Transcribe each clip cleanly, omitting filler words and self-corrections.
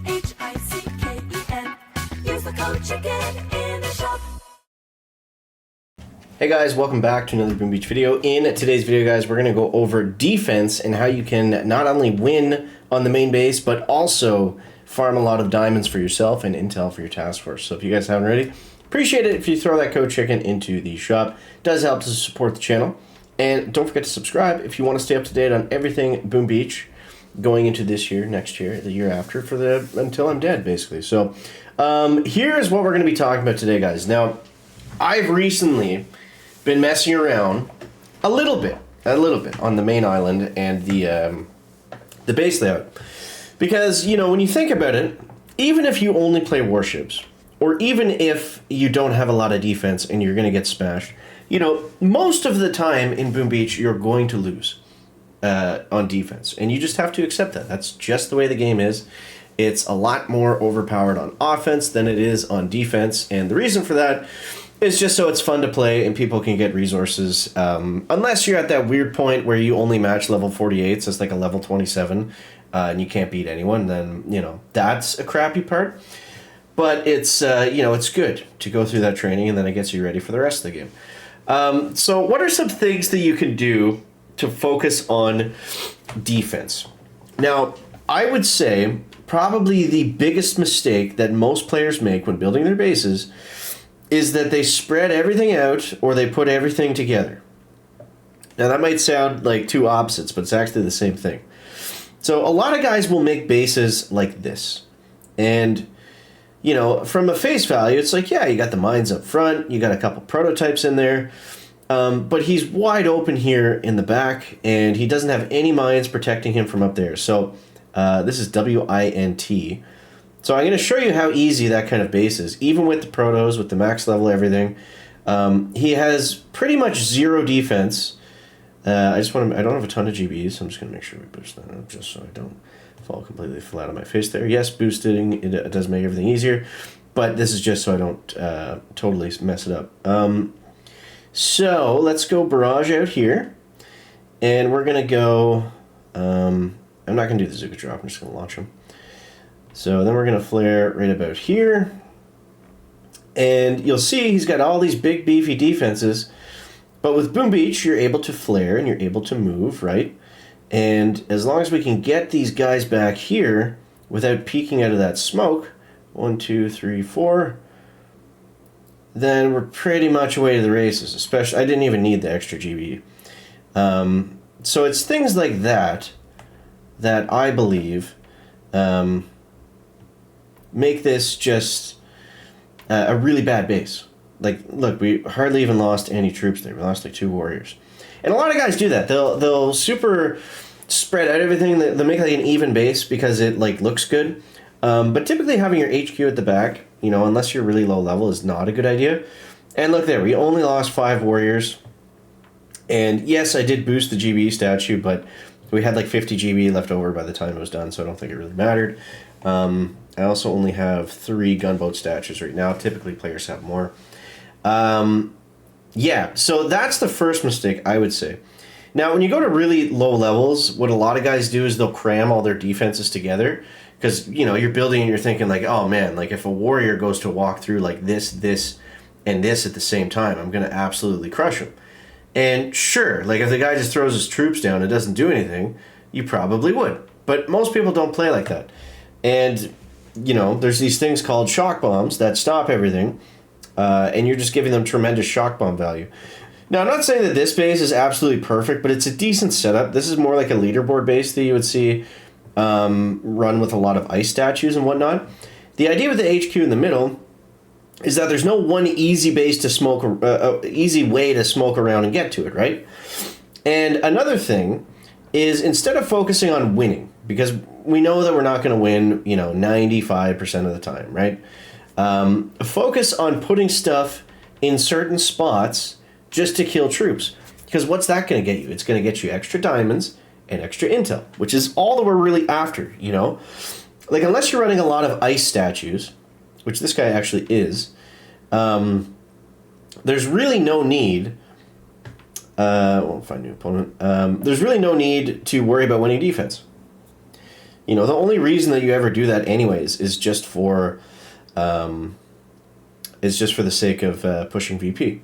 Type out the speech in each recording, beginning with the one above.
CHICKEN. Use the code CHICKEN in the shop. Hey guys, welcome back to another Boom Beach video. In today's video, guys, we're going to go over defense and how you can not only win on the main base, but also farm a lot of diamonds for yourself and intel for your task force. So if you guys haven't already, appreciate it if you throw that code CHICKEN into the shop. It does help to support the channel. And don't forget to subscribe if you want to stay up to date on everything Boom Beach going into this year, next year, the year after, until I'm dead, basically. So here's what we're going to be talking about today, guys. Now, I've recently been messing around a little bit on the main island and the base layout, because when you think about it, even if you only play warships, or even if you don't have a lot of defense and you're going to get smashed, most of the time in Boom Beach you're going to lose on defense, and you just have to accept that. That's just the way the game is. It's a lot more overpowered on offense than it is on defense, and the reason for that is just so it's fun to play and people can get resources. Unless you're at that weird point where you only match level 48s, so it's like a level 27, and you can't beat anyone, then, that's a crappy part. But it's, it's good to go through that training, and then it gets you ready for the rest of the game. So what are some things that you can do to focus on defense? Now, I would say probably the biggest mistake that most players make when building their bases is that they spread everything out or they put everything together. Now that might sound like two opposites, but it's actually the same thing. So a lot of guys will make bases like this. And, from a face value, it's like, yeah, you got the mines up front, you got a couple prototypes in there, but he's wide open here in the back, and he doesn't have any mines protecting him from up there. So this is WINT. So I'm going to show you how easy that kind of base is, even with the protos, with the max level, everything. He has pretty much zero defense. I don't have a ton of GBs, so I'm just going to make sure we boost that up just so I don't fall completely flat on my face there. Yes, boosting, it does make everything easier, but this is just so I don't totally mess it up. So let's go barrage out here, and we're going to go, I'm not going to do the Zuka drop, I'm just going to launch him. So then we're going to flare right about here. And you'll see he's got all these big beefy defenses. But with Boom Beach, you're able to flare and you're able to move, right? And as long as we can get these guys back here without peeking out of that smoke, 1, 2, 3, 4, then we're pretty much away to the races. Especially, I didn't even need the extra GB. So it's things like that that I believe make this just a really bad base. Like, look, we hardly even lost any troops there. We lost like 2 warriors. And a lot of guys do that. They'll super spread out everything. They'll make like an even base because it like looks good. But typically having your HQ at the back, unless you're really low level, is not a good idea. And look there, we only lost 5 warriors. And yes, I did boost the GB statue, but we had like 50 GB left over by the time it was done, so I don't think it really mattered. I also only have 3 gunboat statues right now. Typically, players have more. Yeah, so that's the first mistake, I would say. Now, when you go to really low levels, what a lot of guys do is they'll cram all their defenses together. Because, you're building and you're thinking like, oh man, like if a warrior goes to walk through like this, and this at the same time, I'm going to absolutely crush him. And sure, like if the guy just throws his troops down and doesn't do anything, you probably would. But most people don't play like that. And there's these things called shock bombs that stop everything, and you're just giving them tremendous shock bomb value. Now, I'm not saying that this base is absolutely perfect, but it's a decent setup. This is more like a leaderboard base that you would see run with a lot of ice statues and whatnot. The idea with the HQ in the middle is that there's no one easy base to smoke, easy way to smoke around and get to it, right? And another thing is instead of focusing on winning, because we know that we're not going to win, 95% of the time, right? Focus on putting stuff in certain spots just to kill troops. Because what's that going to get you? It's going to get you extra diamonds and extra intel, which is all that we're really after, Like, unless you're running a lot of ice statues, which this guy actually is, there's really no need... won't find a new opponent. There's really no need to worry about winning defense. You know, the only reason that you ever do that anyways is just for the sake of pushing VP.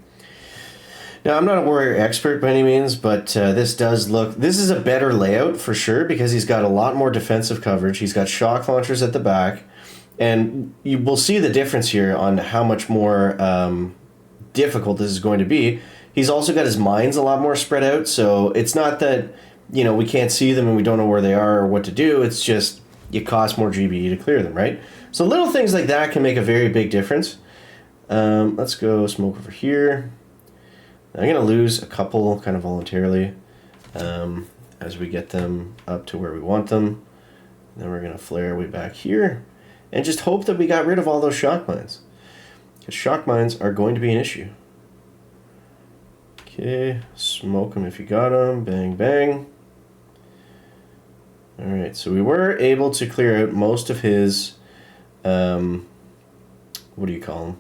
Now, I'm not a warrior expert by any means, but this is a better layout for sure because he's got a lot more defensive coverage. He's got shock launchers at the back, and you will see the difference here on how much more difficult this is going to be. He's also got his mines a lot more spread out, so it's not that, you know, we can't see them and we don't know where they are or what to do. It's just it costs more GBE to clear them, right? So little things like that can make a very big difference. Let's go smoke over here. I'm going to lose a couple kind of voluntarily as we get them up to where we want them. Then we're going to flare way back here and just hope that we got rid of all those shock mines. Because shock mines are going to be an issue. Okay, smoke them if you got them. Bang, bang. Alright, so we were able to clear out most of his, what do you call them?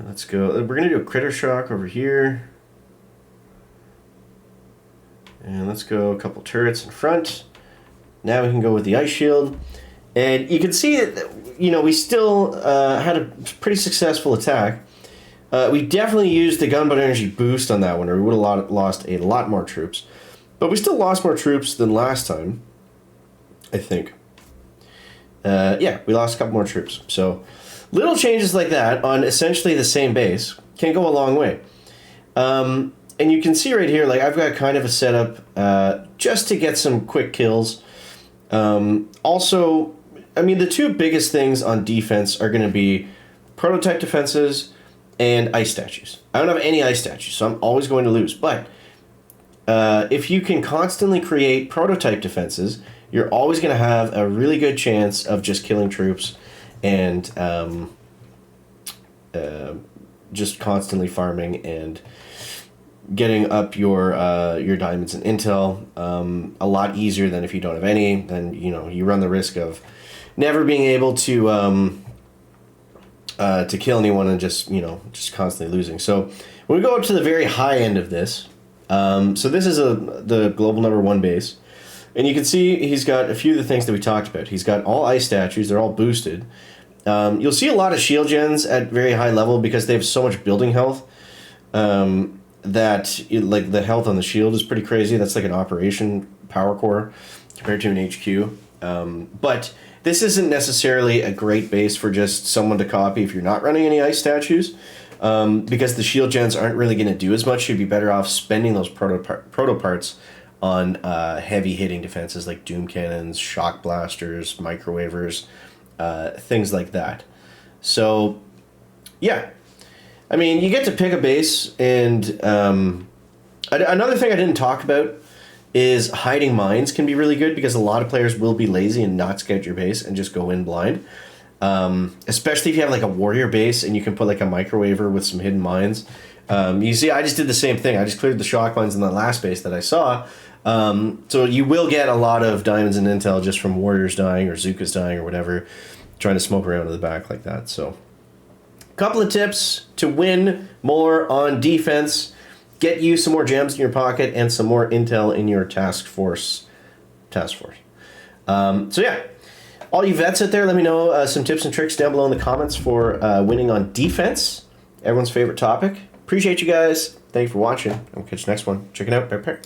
Let's go. We're going to do a critter shock over here. And let's go a couple turrets in front. Now we can go with the ice shield. And you can see that, you know, we still had a pretty successful attack. We definitely used the gunboat energy boost on that one, or we would have lost a lot more troops. But we still lost more troops than last time, I think. Yeah, we lost a couple more troops. So little changes like that on essentially the same base can go a long way. And you can see right here, like I've got kind of a setup just to get some quick kills. Also, I mean, the two biggest things on defense are going to be prototype defenses and ice statues. I don't have any ice statues, so I'm always going to lose. But if you can constantly create prototype defenses, you're always going to have a really good chance of just killing troops and just constantly farming and getting up your diamonds and intel a lot easier than if you don't have any. Then, you know, you run the risk of never being able to kill anyone and just constantly losing. So when we go up to the very high end of this, so this is the global #1 base, and you can see he's got a few of the things that we talked about. He's got all ice statues; they're all boosted. You'll see a lot of shield gens at very high level because they have so much building health that like the health on the shield is pretty crazy. That's like an operation power core compared to an HQ. But this isn't necessarily a great base for just someone to copy if you're not running any ice statues, because the shield gens aren't really going to do as much. You'd be better off spending those proto parts on heavy hitting defenses like doom cannons, shock blasters, microwavers, things like that. So, yeah. I mean, you get to pick a base, and another thing I didn't talk about is hiding mines can be really good because a lot of players will be lazy and not scout your base and just go in blind. Especially if you have like a warrior base and you can put like a microwaver with some hidden mines. You see, I just did the same thing. I just cleared the shock mines in the last base that I saw. So you will get a lot of diamonds and intel just from warriors dying or Zukas dying or whatever, trying to smoke around to the back like that. So a couple of tips to win more on defense. Get you some more gems in your pocket and some more intel in your task force. So yeah, all you vets out there, let me know some tips and tricks down below in the comments for winning on defense. Everyone's favorite topic. Appreciate you guys. Thank you for watching. I'll catch you next one. Check it out. Bye.